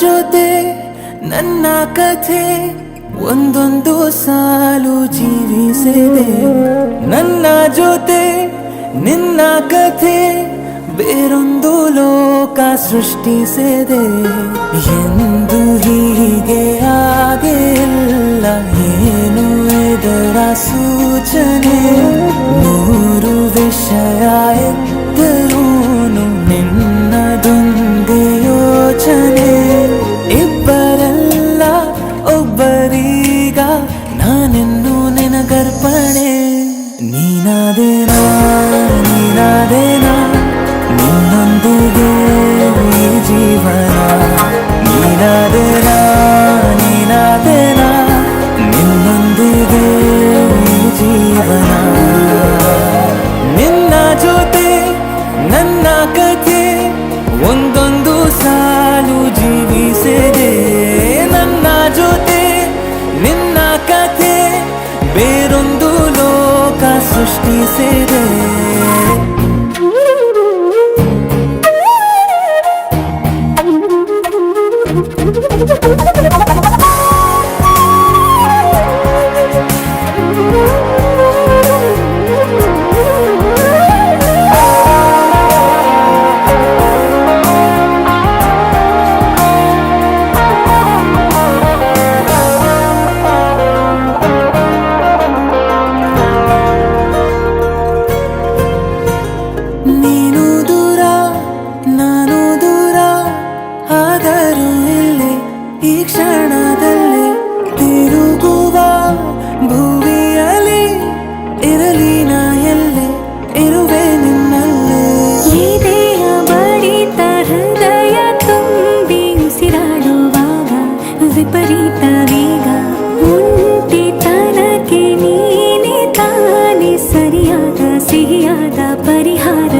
ಜೊತೆ ನನ್ನ ಕಥೆ ಒಂದೊಂದು ಸಾಲು ಜೀವಿಸಿದೆ. ನನ್ನ ಜೊತೆ ನಿನ್ನ ಕಥೆ ಬೇರೊಂದು ಲೋಕ ಸೃಷ್ಟಿಸಿದೆ. ಎಂದು ಹೀಗೆ ಆಗಿಲ್ಲ, ಏನು ಇದರ ಸೂಚನೆ? ನೂರು ವಿಷಯ ಇದ್ದರೂನು ನಿನ್ನದೊಂದೇ ಯೋಚನೆ. ಇಬ್ಬರಲ್ಲ ಒಬ್ಬರೀಗ ನಾನೆನ್ನು ನಿನಗರ್ಪಣೆ. ನೀನಾದೇನಾ ನೀನಾದೇನಾ ನಿನ್ನೊಂದಿಗೆ ಈ ಜೀವನ. ನೀನಾದೇನಾ ನೀನಾದೇನಾ ನಿನ್ನೊಂದಿಗೆ ಈ ಜೀವನ. ನಿನ್ನ ಜೊತೆ ನನ್ನ ಕಥೆ ಒಂದೊಂದು ಸಾಲು ಜೀವಿಸಿದೆ. ನನ್ನ ಜೊತೆ ನಿನ್ನ ಕಥೆ ಬೇರೊಂದು ಲೋಕ ಸೃಷ್ಟಿಸಿದೆ. ನೀನು ದೂರ ನಾನು ದೂರ ಆದರೂ ಇಲ್ಲಿ ಈ ಕ್ಷಣದಲ್ಲಿ ತಿರುಗುವ ಭುವಿಯಲ್ಲಿ ಇರಲಿ ನಾ ಎಲ್ಲೆ ಇರುವೆ ನಿನ್ನಲ್ಲೇ. ಎದೆಯ ಬಡಿತ ಹೃದಯ ತುಂಬಿ ಉಸಿರಾಡುವಾಗ ವಿಪರೀತ ವೇಗ. ಒಂಟಿತನಕ್ಕೆ ನೀನೆ ತಾನೆ ಸರಿಯಾದ ಸಿಹಿಯಾದ ಪರಿಹಾರ.